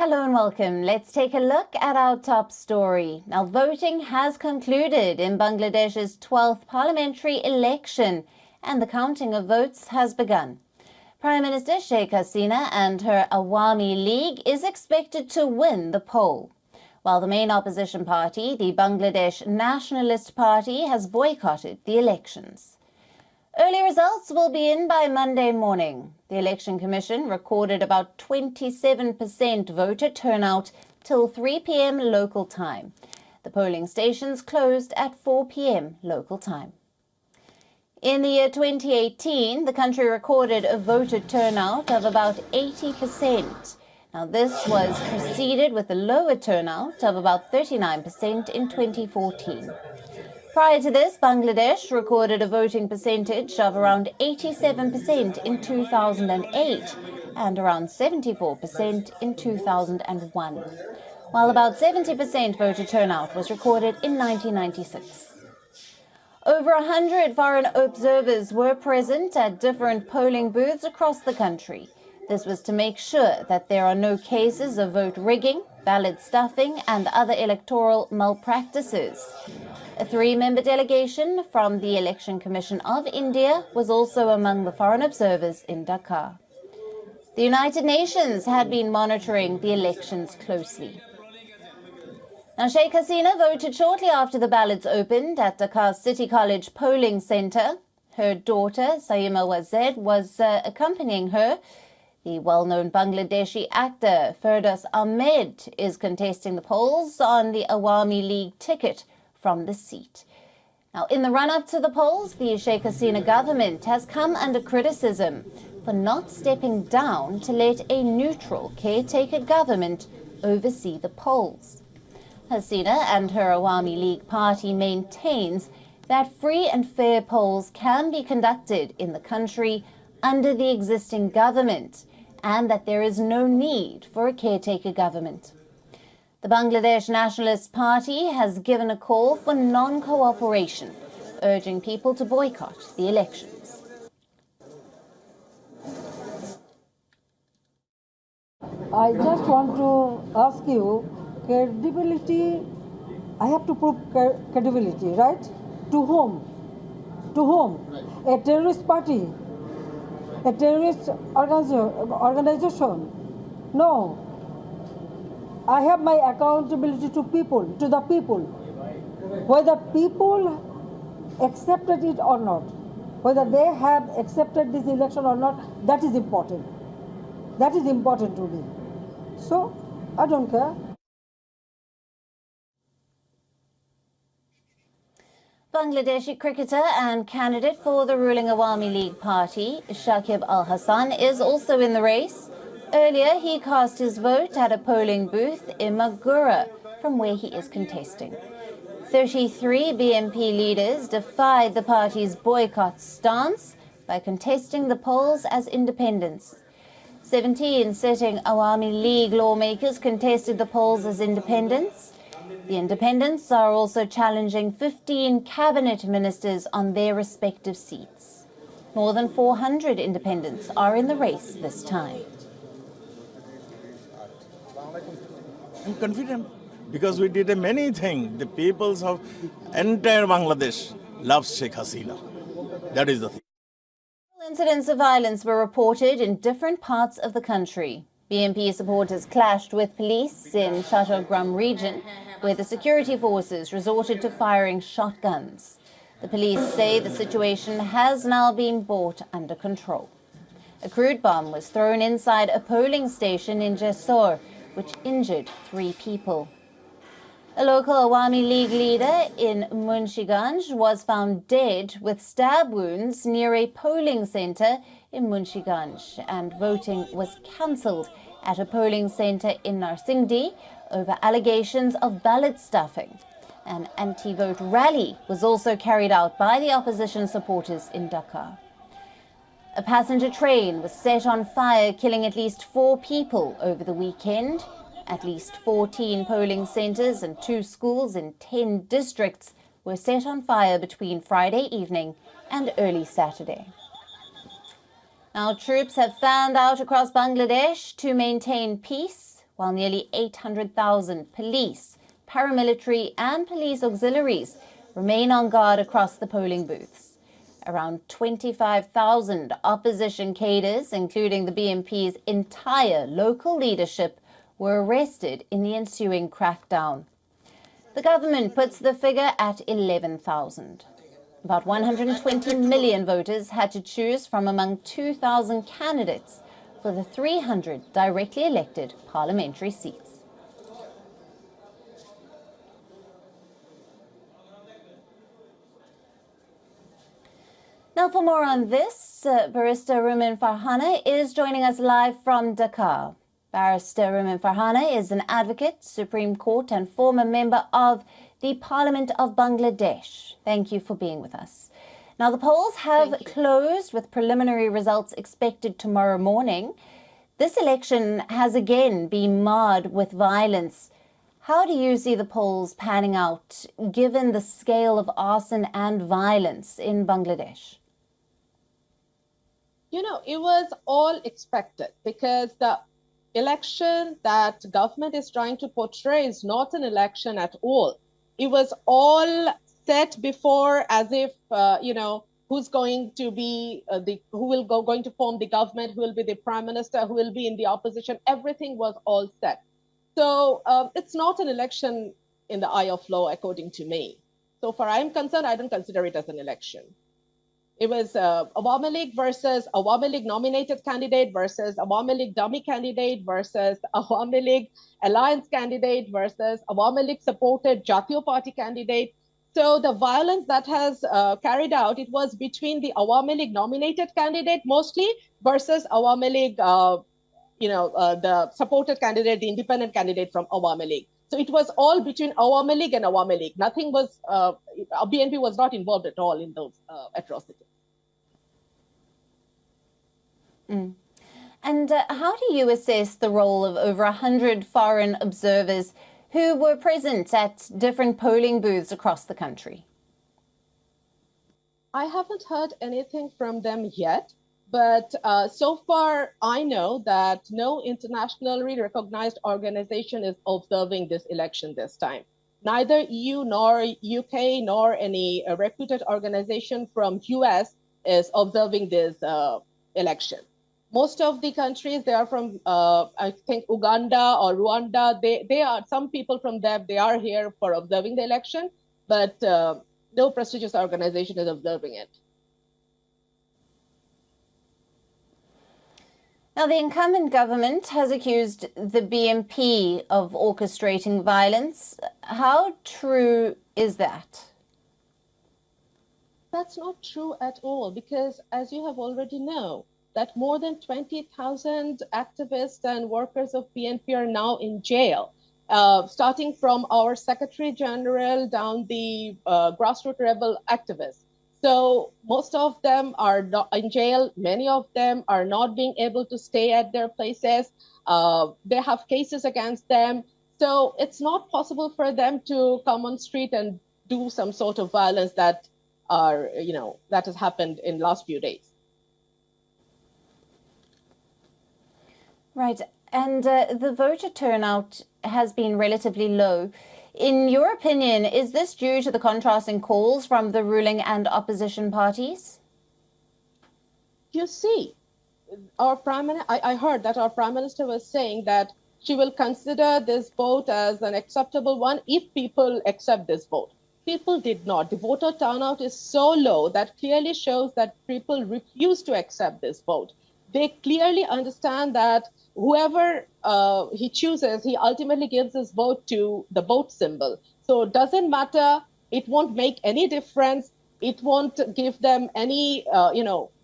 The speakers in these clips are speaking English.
Hello and welcome. Let's take a look at our top story. Now, voting has concluded in Bangladesh's 12th parliamentary election and the counting of votes has begun. Prime Minister Sheikh Hasina and her Awami League is expected to win the poll, while the main opposition party, the Bangladesh Nationalist Party, has boycotted the elections. Early results will be in by Monday morning. The Election Commission recorded about 27% voter turnout till 3 p.m. local time. The polling stations closed at 4 p.m. local time. In the year 2018, the country recorded a voter turnout of about 80%. Now, this was preceded with a lower turnout of about 39% in 2014. Prior to this, Bangladesh recorded a voting percentage of around 87% in 2008 and around 74% in 2001, while about 70% voter turnout was recorded in 1996. Over 100 foreign observers were present at different polling booths across the country. This was to make sure that there are no cases of vote rigging, ballot stuffing, and other electoral malpractices. A 3-member delegation from the Election Commission of India was also among the foreign observers in Dhaka. The United Nations had been monitoring the elections closely. Now, Sheikh Hasina voted shortly after the ballots opened at Dhaka City College polling centre. Her daughter, Saima Wazed, was accompanying her. The well-known Bangladeshi actor Firdaus Ahmed is contesting the polls on the Awami League ticket from the seat. Now, in the run-up to the polls, the Sheikh Hasina government has come under criticism for not stepping down to let a neutral caretaker government oversee the polls. Hasina and her Awami League party maintains that free and fair polls can be conducted in the country under the existing government and that there is no need for a caretaker government. The Bangladesh Nationalist Party has given a call for non-cooperation, urging people to boycott the elections. I just want to ask you, credibility, I have to prove credibility, right? To whom? To whom? A terrorist party? A terrorist organization? No. I have my accountability to people, to the people. Whether people accepted it or not, whether they have accepted this election or not, that is important. That is important to me. So, I don't care. Bangladeshi cricketer and candidate for the ruling Awami League Party, Shakib Al Hassan, is also in the race. Earlier, he cast his vote at a polling booth in Magura, from where he is contesting. 33 BNP leaders defied the party's boycott stance by contesting the polls as independents. 17 sitting Awami League lawmakers contested the polls as independents. The independents are also challenging 15 cabinet ministers on their respective seats. More than 400 independents are in the race this time. I'm confident because we did many things. The peoples of entire Bangladesh loves Sheikh Hasina. That is the thing. Incidents of violence were reported in different parts of the country. BNP supporters clashed with police in Chattogram region, where the security forces resorted to firing shotguns. The police say the situation has now been brought under control. A crude bomb was thrown inside a polling station in Jessore, which injured 3 people. A local Awami League leader in Munshiganj was found dead with stab wounds near a polling centre in Munshiganj, and voting was cancelled at a polling centre in Narsingdi over allegations of ballot stuffing. An anti-vote rally was also carried out by the opposition supporters in Dhaka. A passenger train was set on fire, killing at least 4 people over the weekend. At least 14 polling centres and 2 schools in 10 districts were set on fire between Friday evening and early Saturday. Now, troops have fanned out across Bangladesh to maintain peace, while nearly 800,000 police, paramilitary and police auxiliaries remain on guard across the polling booths. Around 25,000 opposition cadres, including the BNP's entire local leadership, were arrested in the ensuing crackdown. The government puts the figure at 11,000. About 120 million voters had to choose from among 2,000 candidates for the 300 directly elected parliamentary seats. Now, for more on this, Barrister Rumin Farhana is joining us live from Dakar. Barrister Rumin Farhana is an advocate, Supreme Court, and former member of the Parliament of Bangladesh. Thank you for being with us. Now, the polls have closed with preliminary results expected tomorrow morning. This election has again been marred with violence. How do you see the polls panning out, given the scale of arson and violence in Bangladesh? You know, it was all expected because the election that government is trying to portray is not an election at all. It was all set before as if, who's going to be going to form the government, who will be the prime minister, who will be in the opposition. Everything was all set. So it's not an election in the eye of law, according to me. So far I'm concerned, I don't consider it as an election. It was Awami League versus Awami League nominated candidate versus Awami League dummy candidate versus Awami League alliance candidate versus Awami League supported Jatiyo Party candidate. So the violence that has carried out, it was between the Awami League nominated candidate mostly versus Awami League, the supported candidate, the independent candidate from Awami League. So it was all between Awami League and Awami League. Nothing was, BNP was not involved at all in those atrocities. And how do you assess the role of over 100 foreign observers who were present at different polling booths across the country? I haven't heard anything from them yet, but so far I know that no internationally recognized organization is observing this election this time. Neither EU nor UK nor any reputed organization from US is observing this election. Most of the countries, they are from, I think, Uganda or Rwanda. They are, some people from them, they are here for observing the election, but no prestigious organization is observing it. Now, the incumbent government has accused the BNP of orchestrating violence. How true is that? That's not true at all, because as you have already known, that more than 20,000 activists and workers of BNP are now in jail, starting from our Secretary General down the grassroots rebel activists. So most of them are not in jail. Many of them are not being able to stay at their places. They have cases against them. So it's not possible for them to come on street and do some sort of violence that that has happened in the last few days. Right. And the voter turnout has been relatively low. In your opinion, is this due to the contrasting calls from the ruling and opposition parties? You see, I heard that our Prime Minister was saying that she will consider this vote as an acceptable one if people accept this vote. People did not. The voter turnout is so low that clearly shows that people refuse to accept this vote. They clearly understand that whoever he chooses, he ultimately gives his vote to the vote symbol. So it doesn't matter. It won't make any difference. It won't give them any,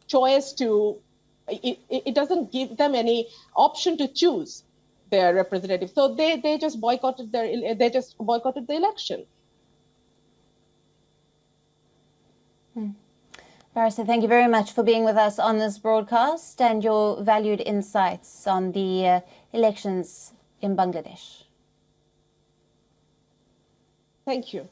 choice to, it doesn't give them any option to choose their representative. So they just boycotted the election. Barrister, thank you very much for being with us on this broadcast and your valued insights on the elections in Bangladesh. Thank you.